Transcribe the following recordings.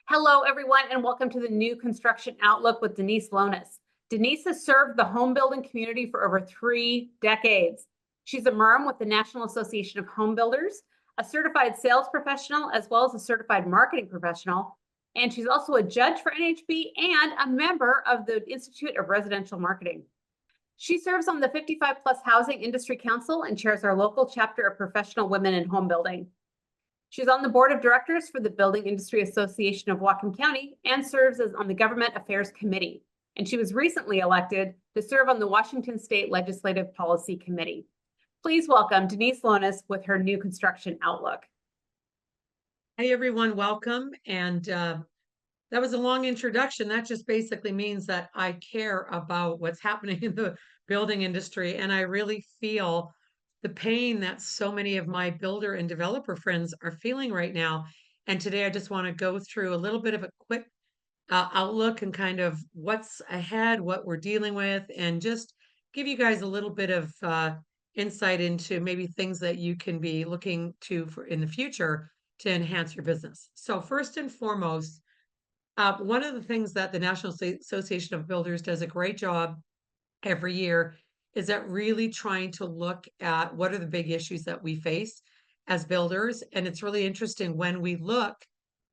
Hello, everyone, and welcome to the New Construction Outlook with Denise Lones. Denise has served the home building community for over 3 decades. She's a MERM with the National Association of Home Builders, a certified sales professional, as well as a certified marketing professional. And she's also a judge for NHB and a member of the Institute of Residential Marketing. She serves on the 55 Plus Housing Industry Council and chairs our local chapter of professional women in home building. She's on the board of directors for the Building Industry Association of Whatcom County and serves on the Government Affairs Committee. And she was recently elected to serve on the Washington State Legislative Policy Committee. Please welcome Denise Lones with her New Construction Outlook. Hey, everyone, welcome. And that was a long introduction. That just basically means that I care about what's happening in the building industry. And I really feel the pain that so many of my builder and developer friends are feeling right now. And today I just want to go through a little bit of a quick outlook and kind of what's ahead, what we're dealing with, and just give you guys a little bit of insight into maybe things that you can be looking to for in the future to enhance your business. So first and foremost, one of the things that the National Association of Builders does a great job every year is that really trying to look at what are the big issues that we face as builders. And it's really interesting when we look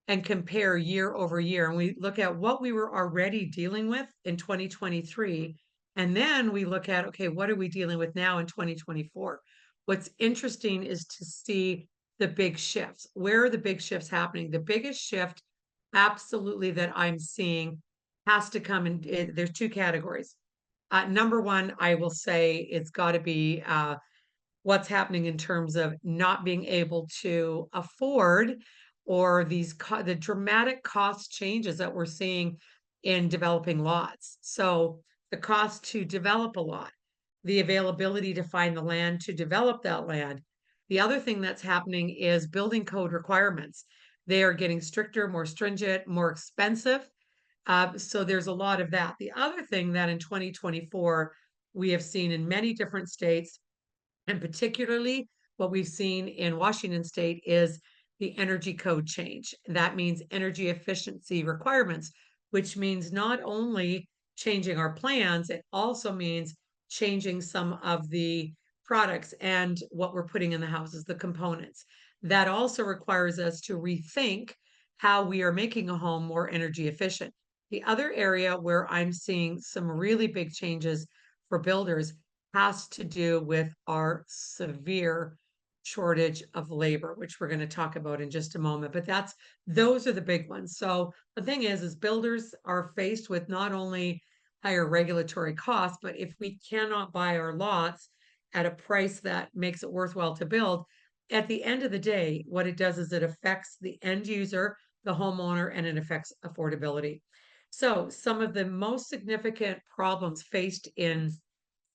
and compare year over year and we look at what we were already dealing with in 2023. And then we look at, okay, what are we dealing with now in 2024? What's interesting is to see the big shifts. Where are the big shifts happening? The biggest shift absolutely that I'm seeing has to come in, there's two categories. Number one, I will say it's got to be what's happening in terms of not being able to afford or the dramatic cost changes that we're seeing in developing lots. So the cost to develop a lot, the availability to find the land to develop that land. The other thing that's happening is building code requirements. They are getting stricter, more stringent, more expensive. So there's a lot of that. The other thing that in 2024 we have seen in many different states, and particularly what we've seen in Washington State, is the energy code change. That means energy efficiency requirements, which means not only changing our plans, it also means changing some of the products and what we're putting in the houses, the components. That also requires us to rethink how we are making a home more energy efficient. The other area where I'm seeing some really big changes for builders has to do with our severe shortage of labor, which we're going to talk about in just a moment. But those are the big ones. So the thing is builders are faced with not only higher regulatory costs, but if we cannot buy our lots at a price that makes it worthwhile to build, at the end of the day, what it does is it affects the end user, the homeowner, and it affects affordability. So some of the most significant problems faced in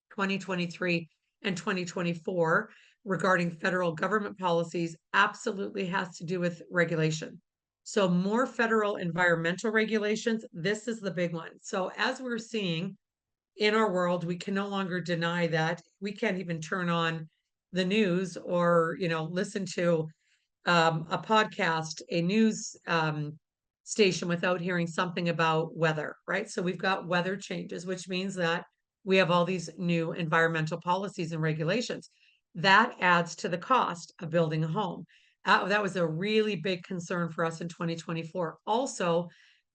2023 and 2024 regarding federal government policies absolutely has to do with regulation. So more federal environmental regulations, this is the big one. So as we're seeing in our world, we can no longer deny that. We can't even turn on the news or, listen to a podcast, a news station without hearing something about weather, right? So we've got weather changes, which means that we have all these new environmental policies and regulations. That adds to the cost of building a home. That was a really big concern for us in 2024. Also,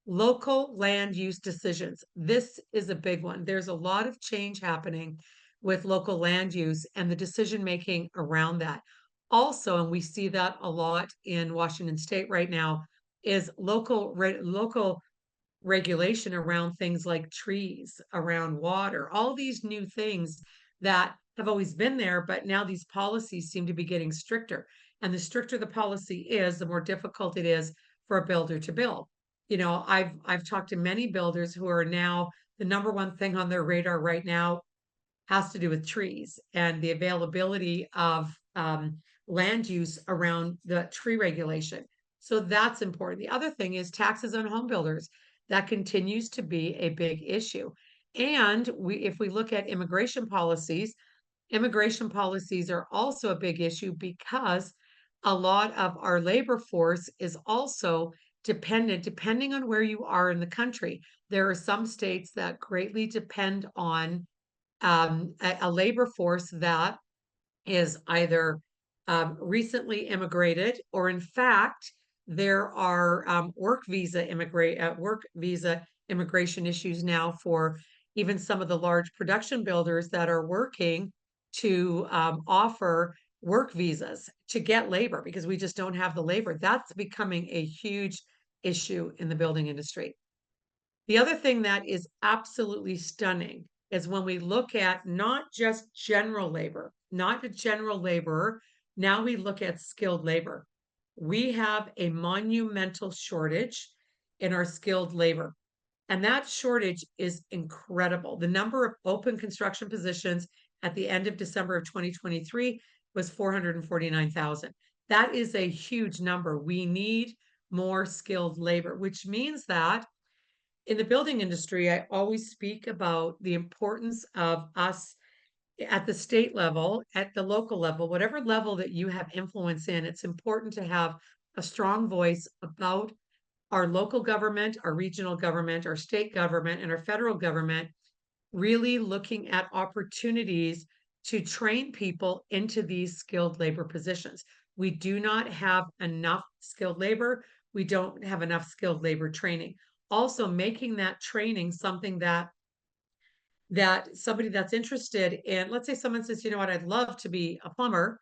local land use decisions. This is a big one. There's a lot of change happening with local land use and the decision making around that. Also, and we see that a lot in Washington State right now, is local regulation around things like trees, around water, all these new things that have always been there, but now these policies seem to be getting stricter. And the stricter the policy is, the more difficult it is for a builder to build. I've talked to many builders who are now the number one thing on their radar right now has to do with trees and the availability of land use around the tree regulation. So that's important. The other thing is taxes on home builders. That continues to be a big issue. And if we look at immigration policies are also a big issue because a lot of our labor force is also depending on where you are in the country. There are some states that greatly depend on a labor force that is either recently immigrated, or in fact, there are work visa immigration issues now for even some of the large production builders that are working to offer work visas to get labor because we just don't have the labor. That's becoming a huge issue in the building industry. The other thing that is absolutely stunning is when we look at not just general labor, not a general laborer, now we look at skilled labor. We have a monumental shortage in our skilled labor, and that shortage is incredible. The number of open construction positions at the end of December of 2023 was 449,000. That is a huge number. We need more skilled labor, which means that in the building industry, I always speak about the importance of us at the state level, at the local level, whatever level that you have influence in, it's important to have a strong voice about our local government, our regional government, our state government, and our federal government, really looking at opportunities to train people into these skilled labor positions. We do not have enough skilled labor. We don't have enough skilled labor training. Also, making that training something that somebody that's interested in, let's say someone says, you know what, I'd love to be a plumber.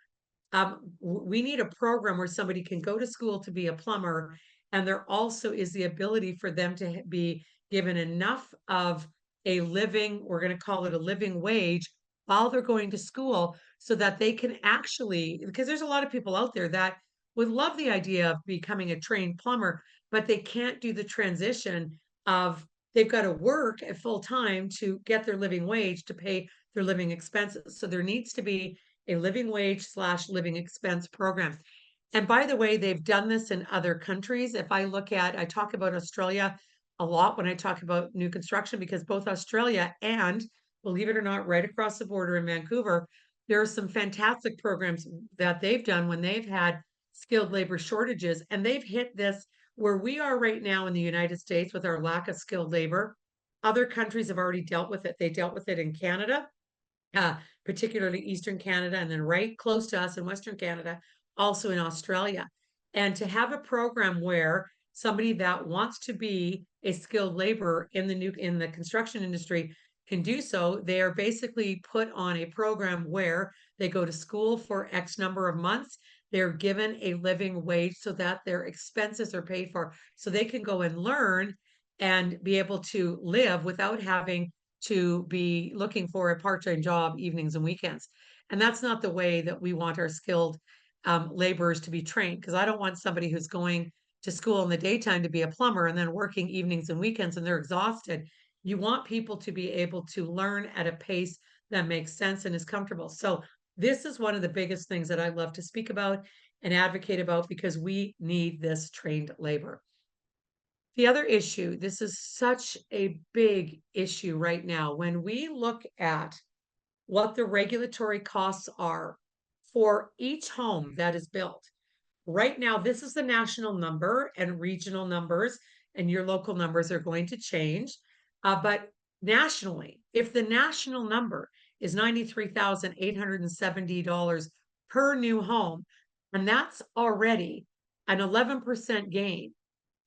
We need a program where somebody can go to school to be a plumber, and there also is the ability for them to be given enough of a living, we're going to call it a living wage, while they're going to school, so that they can actually, because there's a lot of people out there that would love the idea of becoming a trained plumber, but they can't do the transition of they've got to work at full time to get their living wage to pay their living expenses. So there needs to be a living wage / living expense program. And by the way, they've done this in other countries. If I look at, I talk about Australia a lot when I talk about new construction, because both Australia and, believe it or not, right across the border in Vancouver, there are some fantastic programs that they've done when they've had skilled labor shortages, and they've hit this where we are right now in the United States with our lack of skilled labor. Other countries have already dealt with it. They dealt with it in Canada, particularly Eastern Canada, and then right close to us in Western Canada, also in Australia. And to have a program where somebody that wants to be a skilled laborer in the construction industry can do so, they are basically put on a program where they go to school for X number of months. They're given a living wage so that their expenses are paid for, so they can go and learn and be able to live without having to be looking for a part-time job evenings and weekends. And that's not the way that we want our skilled laborers to be trained, because I don't want somebody who's going to school in the daytime to be a plumber and then working evenings and weekends and they're exhausted. You want people to be able to learn at a pace that makes sense and is comfortable. So this is one of the biggest things that I love to speak about and advocate about, because we need this trained labor. The other issue, this is such a big issue right now. When we look at what the regulatory costs are for each home that is built, right now, this is the national number, and regional numbers and your local numbers are going to change. But nationally, if the national number is $93,870 per new home, and that's already an 11% gain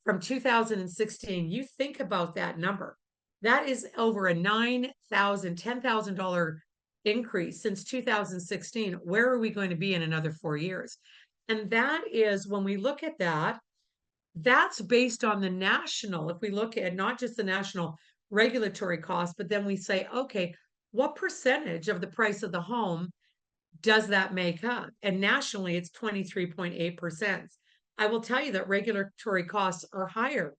from 2016, you think about that number. That is over a $10,000 increase since 2016. Where are we going to be in another 4 years? And that is, when we look at that, that's based on the national. If we look at not just the national regulatory cost, but then we say, okay, what percentage of the price of the home does that make up? And nationally, it's 23.8%. I will tell you that regulatory costs are higher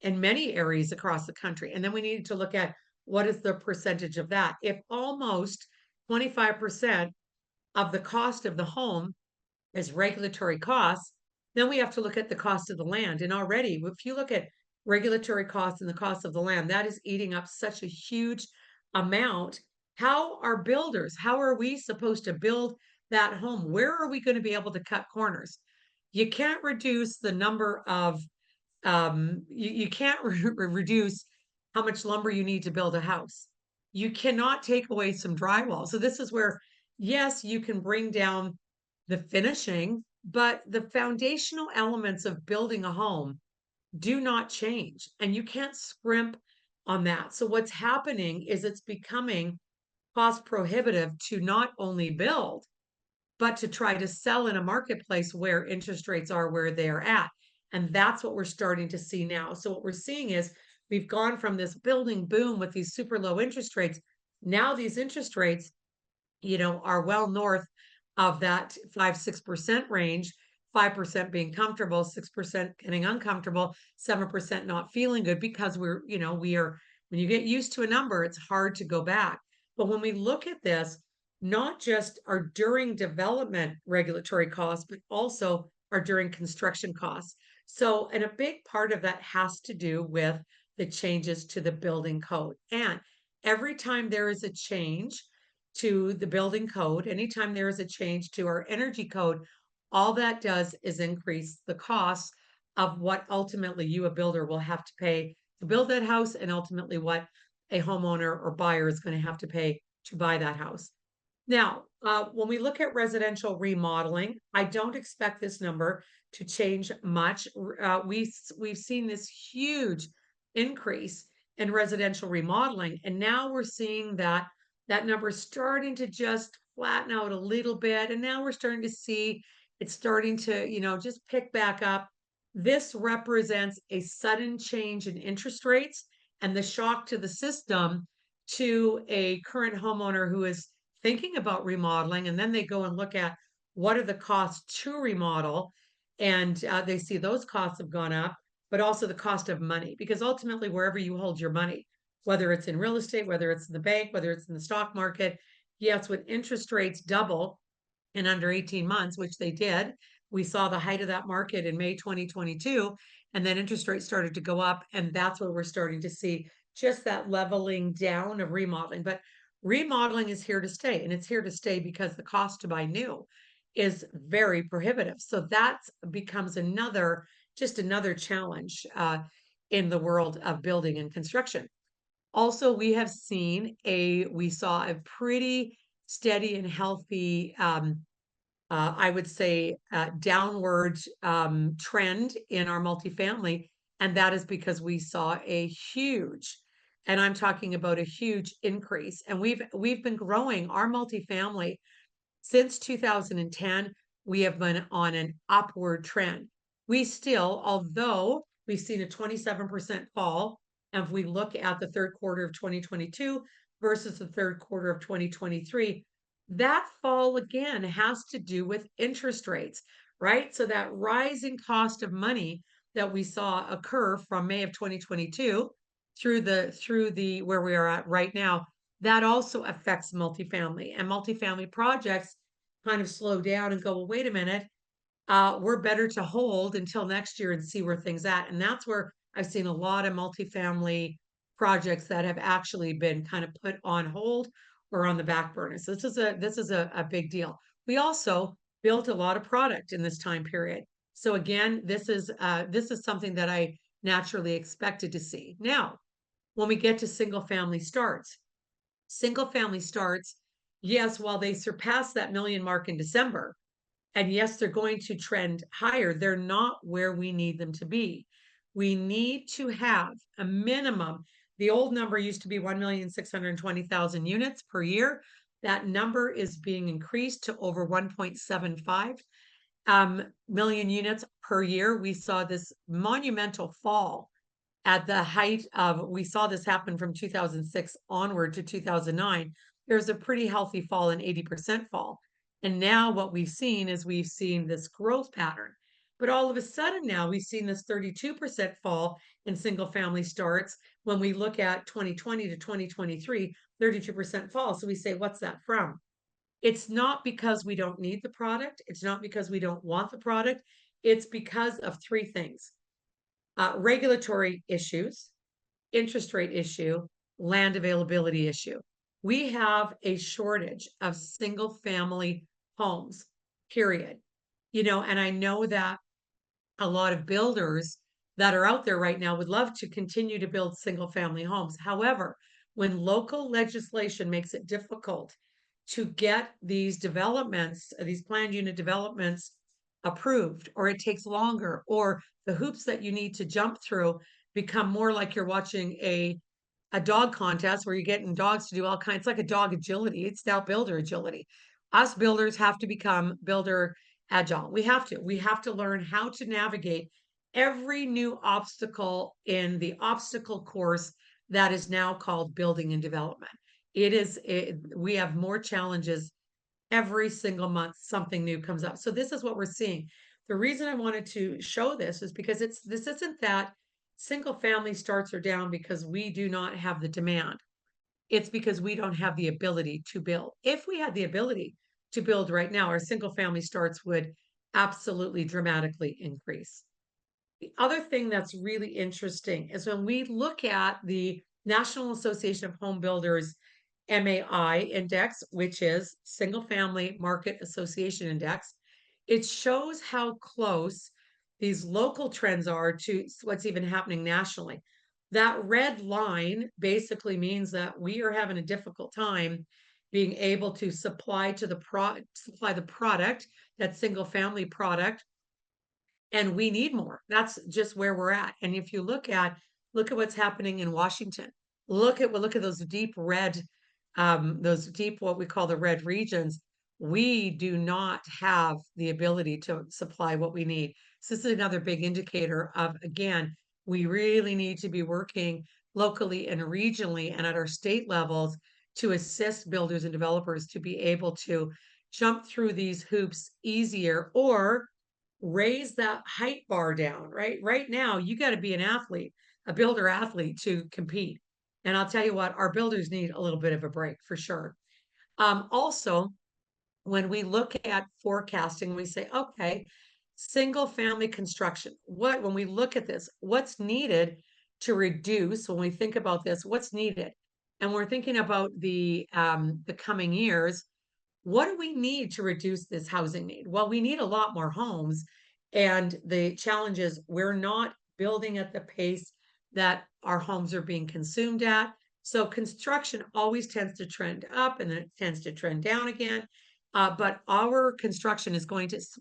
in many areas across the country. And then we need to look at what is the percentage of that. If almost 25% of the cost of the home is regulatory costs, then we have to look at the cost of the land. And already, if you look at regulatory costs and the cost of the land, that is eating up such a huge amount. How are we supposed to build that home? Where are we going to be able to cut corners? You can't reduce the number of You can't reduce how much lumber you need to build a house. You cannot take away some drywall. So this is where, yes, you can bring down the finishing, but the foundational elements of building a home do not change, and you can't scrimp on that. So what's happening is it's becoming cost prohibitive to not only build, but to try to sell in a marketplace where interest rates are where they're at. And that's what we're starting to see now. So what we're seeing is we've gone from this building boom with these super low interest rates. Now these interest rates, are well north of that 5-6% range, 5% being comfortable, 6% getting uncomfortable, 7% not feeling good because we are, when you get used to a number, it's hard to go back. But when we look at this, not just our during development regulatory costs, but also our during construction costs. So, and a big part of that has to do with the changes to the building code. And every time there is a change to the building code, anytime there is a change to our energy code, all that does is increase the cost of what ultimately you, a builder, will have to pay to build that house, and ultimately what a homeowner or buyer is going to have to pay to buy that house. Now, when we look at residential remodeling, I don't expect this number to change much. We've seen this huge increase in residential remodeling, and now we're seeing that number is starting to just flatten out a little bit, and now we're starting to see it's starting to, just pick back up. This represents a sudden change in interest rates and the shock to the system to a current homeowner who is thinking about remodeling, and then they go and look at what are the costs to remodel, and they see those costs have gone up, but also the cost of money, because ultimately wherever you hold your money, whether it's in real estate, whether it's in the bank, whether it's in the stock market, yes, when interest rates double in under 18 months, which they did, we saw the height of that market in May 2022, and then interest rates started to go up, and that's where we're starting to see just that leveling down of remodeling. But remodeling is here to stay, and it's here to stay because the cost to buy new is very prohibitive. So that becomes just another challenge in the world of building and construction. Also, we saw a pretty steady and healthy, I would say, downward trend in our multifamily, and that is because we saw a huge, and I'm talking about a huge increase, and we've been growing our multifamily since 2010. We have been on an upward trend. We still, although we've seen a 27% fall, and if we look at the third quarter of 2022 versus the third quarter of 2023, that fall again has to do with interest rates, right? So that rising cost of money that we saw occur from May of 2022 through the where we are at right now, that also affects multifamily, and multifamily projects kind of slow down and go, well, wait a minute, we're better to hold until next year and see where things at. And that's where I've seen a lot of multifamily projects that have actually been kind of put on hold or on the back burner. So this is a big deal. We also built a lot of product in this time period. So again, this is something that I naturally expected to see. Now, when we get to single family starts, yes, while they surpass that million mark in December, and yes, they're going to trend higher, they're not where we need them to be. We need to have a minimum. The old number used to be 1,620,000 units per year. That number is being increased to over 1.75 million units per year. We saw this monumental fall at the height of, we saw this happen from 2006 onward to 2009. There's a pretty healthy fall, an 80% fall. And now what we've seen is we've seen this growth pattern. But all of a sudden now we've seen this 32% fall in single family starts. When we look at 2020 to 2023, 32% fall. So we say, what's that from? It's not because we don't need the product. It's not because we don't want the product. It's because of three things: regulatory issues, interest rate issue, land availability issue. We have a shortage of single family homes, period. And I know that a lot of builders that are out there right now would love to continue to build single family homes. However, when local legislation makes it difficult to get these developments, these planned unit developments approved, or it takes longer, or the hoops that you need to jump through become more like you're watching a dog contest where you're getting dogs to do all kinds. It's like a dog agility. It's now builder agility. Us builders have to become builder agile. We have to. We have to learn how to navigate every new obstacle in the obstacle course that is now called building and development. We have more challenges every single month. Something new comes up. So this is what we're seeing. The reason I wanted to show this is because this isn't that single family starts are down because we do not have the demand. It's because we don't have the ability to build. If we had the ability to build right now, our single family starts would absolutely dramatically increase. The other thing that's really interesting is when we look at the National Association of Home Builders MAI index, which is Single Family Market Association Index, it shows how close these local trends are to what's even happening nationally. That red line basically means that we are having a difficult time being able to supply the product, that single family product, and we need more. That's just where we're at. And if you look at what's happening in Washington. Look at those deep red, those deep what we call the red regions. We do not have the ability to supply what we need. So this is another big indicator of, again, we really need to be working locally and regionally and at our state levels to assist builders and developers to be able to jump through these hoops easier or raise that height bar down, right? Right now, you got to be an athlete, a builder athlete to compete. And I'll tell you what, our builders need a little bit of a break for sure. Also, when we look at forecasting, we say, okay, single family construction. When we look at this, what's needed to reduce, when we think about this, what's needed? And we're thinking about the coming years, what do we need to reduce this housing need? Well, we need a lot more homes. And the challenge is we're not building at the pace that our homes are being consumed at. So construction always tends to trend up and then it tends to trend down again. But our construction is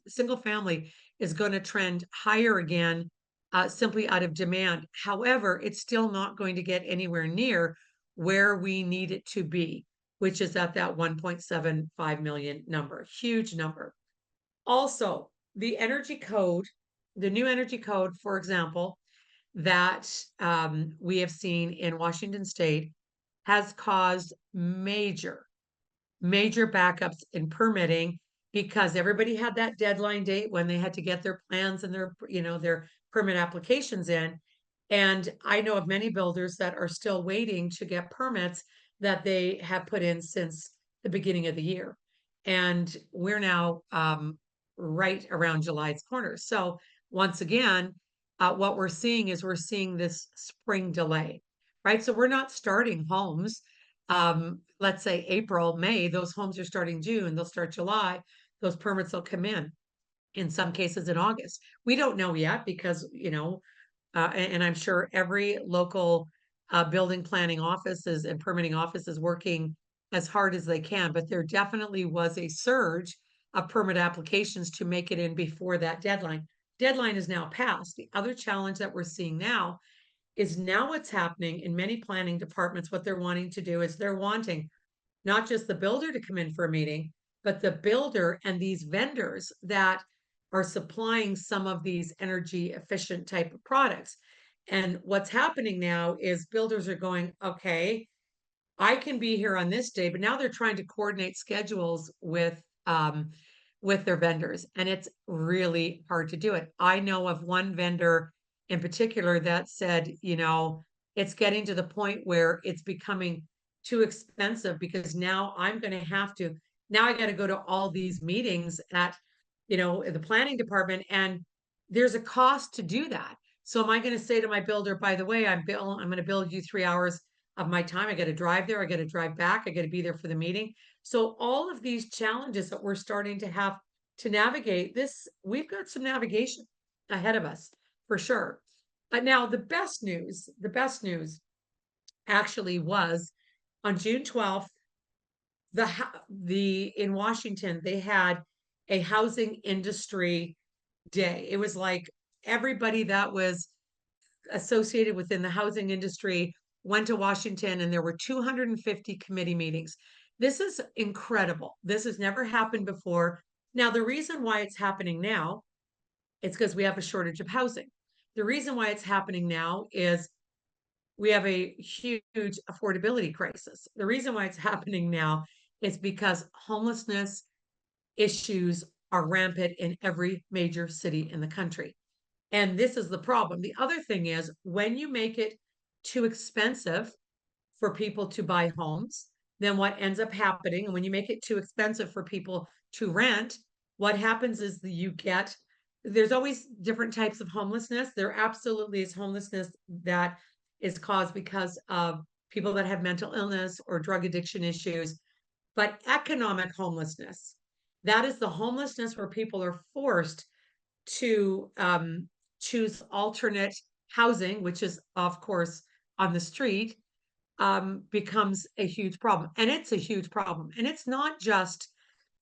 single family is going to trend higher again, simply out of demand. However, it's still not going to get anywhere near where we need it to be, which is at that 1.75 million number, huge number. Also, the energy code, the new energy code, for example, that we have seen in Washington State has caused major backups in permitting because everybody had that deadline date when they had to get their plans and their permit applications in. And I know of many builders that are still waiting to get permits that they have put in since the beginning of the year. And we're now right around July's corner. So once again, what we're seeing is we're seeing this spring delay, right? So we're not starting homes. Let's say April, May, those homes are starting June, they'll start July, those permits will come in some cases in August. We don't know yet because, and I'm sure every local building planning offices and permitting office is working as hard as they can, but there definitely was a surge of permit applications to make it in before that deadline. Deadline is now passed. The other challenge that we're seeing now is now what's happening in many planning departments, what they're wanting to do is they're wanting not just the builder to come in for a meeting, but the builder and these vendors that are supplying some of these energy efficient type of products. And what's happening now is builders are going, okay, I can be here on this day, but now they're trying to coordinate schedules with their vendors, and it's really hard to do it. I know of one vendor in particular that said, it's getting to the point where it's becoming too expensive because now I got to go to all these meetings at, the planning department, and there's a cost to do that. So am I going to say to my builder, by the way, I'm going to build you 3 hours of my time. I got to drive there. I got to drive back. I got to be there for the meeting. So all of these challenges that we're starting to have to navigate this, we've got some navigation ahead of us for sure. Now the best news actually was on June 12th, the in Washington, they had a housing industry day. It was like everybody that was associated within the housing industry went to Washington, and there were 250 committee meetings. This is incredible. This has never happened before. Now, the reason why it's happening now is because we have a shortage of housing. The reason why it's happening now is we have a huge affordability crisis. The reason why it's happening now is because homelessness issues are rampant in every major city in the country. And this is the problem. The other thing is when you make it too expensive for people to buy homes, then what ends up happening, and when you make it too expensive for people to rent, what happens is that there's always different types of homelessness. There absolutely is homelessness that is caused because of people that have mental illness or drug addiction issues, but economic homelessness, that is the homelessness where people are forced to choose alternate housing, which is, of course, on the street, becomes a huge problem. And it's a huge problem. And it's not just,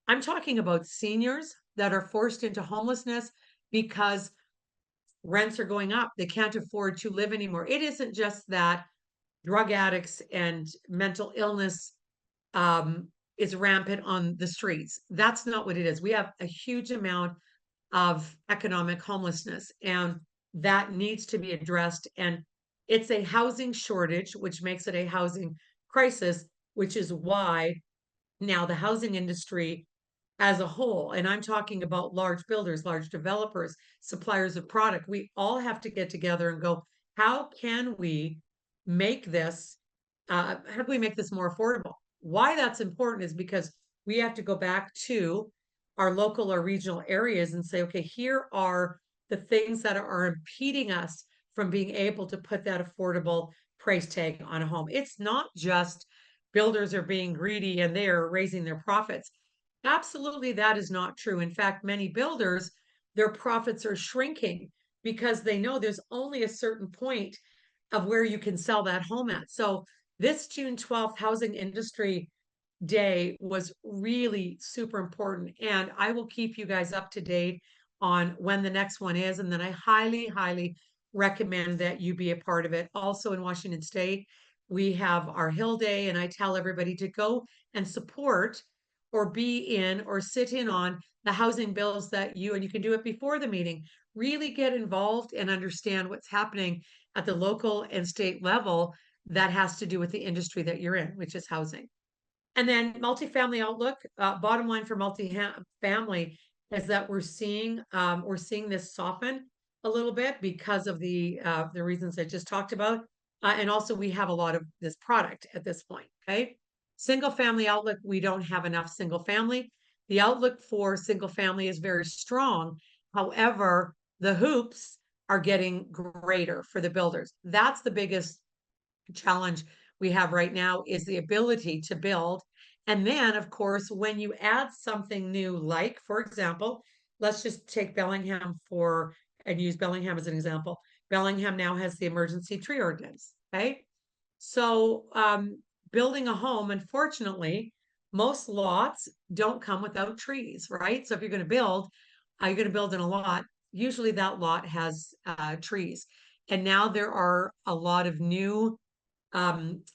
I'm talking about seniors that are forced into homelessness because rents are going up. They can't afford to live anymore. It isn't just that drug addicts and mental illness is rampant on the streets. That's not what it is. We have a huge amount of economic homelessness, and that needs to be addressed. And it's a housing shortage, which makes it a housing crisis, which is why now the housing industry as a whole, and I'm talking about large builders, large developers, suppliers of product, we all have to get together and go, how can we make this, how do we make this more affordable? Why that's important is because we have to go back to our local or regional areas and say, okay, here are the things that are impeding us from being able to put that affordable price tag on a home. It's not just builders are being greedy and they are raising their profits. Absolutely, that is not true. In fact, many builders, their profits are shrinking because they know there's only a certain point of where you can sell that home at. So this June 12th housing industry day was really super important. And I will keep you guys up to date on when the next one is. And then I highly, highly recommend that you be a part of it. Also in Washington State, we have our Hill Day, and I tell everybody to go and support or be in or sit in on the housing bills that and you can do it before the meeting. Really get involved and understand what's happening at the local and state level that has to do with the industry that you're in, which is housing. And then multifamily outlook, bottom line for multifamily is that we're seeing this soften a little bit because of the reasons I just talked about. And also we have a lot of this product at this point, okay? Single family outlook, we don't have enough single family. The outlook for single family is very strong. However, the hoops are getting greater for the builders. That's the biggest challenge we have right now is the ability to build. And then, of course, when you add something new, like, for example, let's just take Bellingham and use Bellingham as an example. Bellingham now has the emergency tree ordinance, okay? So building a home, unfortunately, most lots don't come without trees, right? So if you're going to build, you're going to build in a lot. Usually that lot has trees. And now there are a lot of new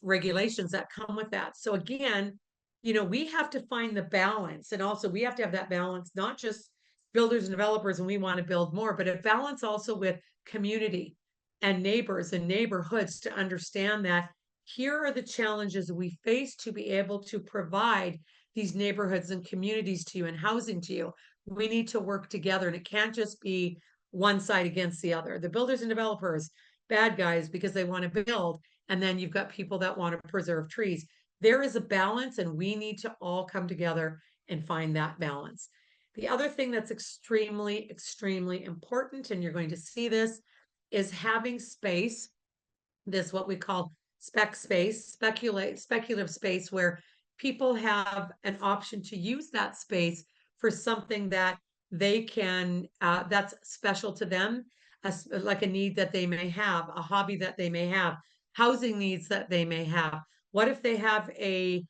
regulations that come with that. So again, we have to find the balance, and also we have to have that balance, not just builders and developers, and we want to build more, but a balance also with community and neighbors and neighborhoods to understand that here are the challenges we face to be able to provide these neighborhoods and communities to you and housing to you. We need to work together, and it can't just be one side against the other. The builders and developers, bad guys because they want to build, and then you've got people that want to preserve trees. There is a balance, and we need to all come together and find that balance. The other thing that's extremely, extremely important, and you're going to see this, is having space, this what we call speculative space, where people have an option to use that space for something that they can, that's special to them. like a need that they may have, a hobby that they may have, housing needs that they may have. What if they have a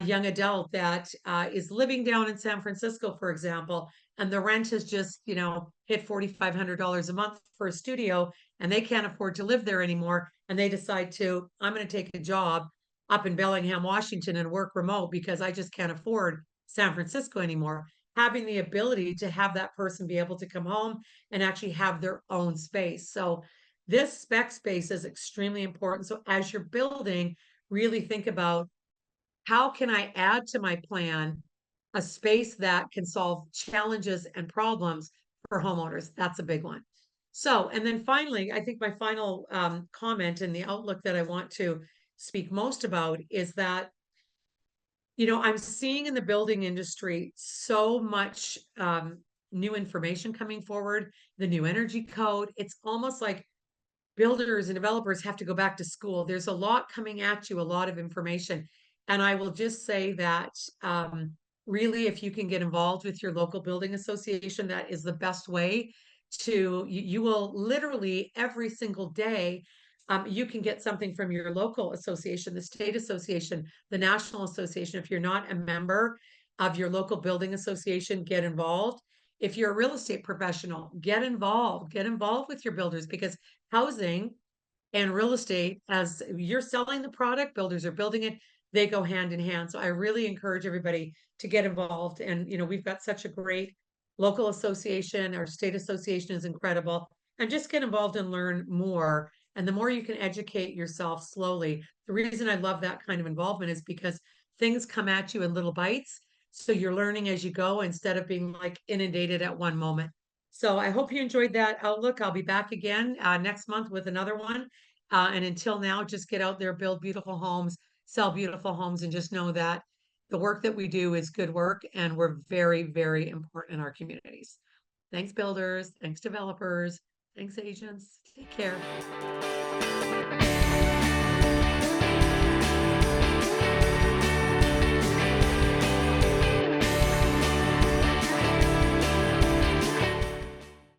young adult that is living down in San Francisco, for example, and the rent has just, hit $4,500 a month for a studio, and they can't afford to live there anymore, and they decide to, I'm going to take a job up in Bellingham, Washington, and work remote because I just can't afford San Francisco anymore. Having the ability to have that person be able to come home and actually have their own space. So this spec space is extremely important. So as you're building, really think about, how can I add to my plan a space that can solve challenges and problems for homeowners? That's a big one. So, and then finally, I think my final comment and the outlook that I want to speak most about is that, I'm seeing in the building industry so much new information coming forward, the new energy code. It's almost like builders and developers have to go back to school. There's a lot coming at you, a lot of information. And I will just say that really, if you can get involved with your local building association, that is the best way to, you will literally every single day, you can get something from your local association, the state association, the national association. If you're not a member of your local building association, get involved. If you're a real estate professional, get involved with your builders, because housing and real estate, as you're selling the product, builders are building it, they go hand in hand. So I really encourage everybody to get involved. And, we've got such a great local association. Our state association is incredible. And just get involved and learn more. And the more you can educate yourself slowly, the reason I love that kind of involvement is because things come at you in little bites. So you're learning as you go instead of being like inundated at one moment. So I hope you enjoyed that outlook. I'll be back again next month with another one. And until now, just get out there, build beautiful homes, sell beautiful homes, and just know that the work that we do is good work, and we're very, very important in our communities. Thanks, builders. Thanks, developers. Thanks, agents. Take care.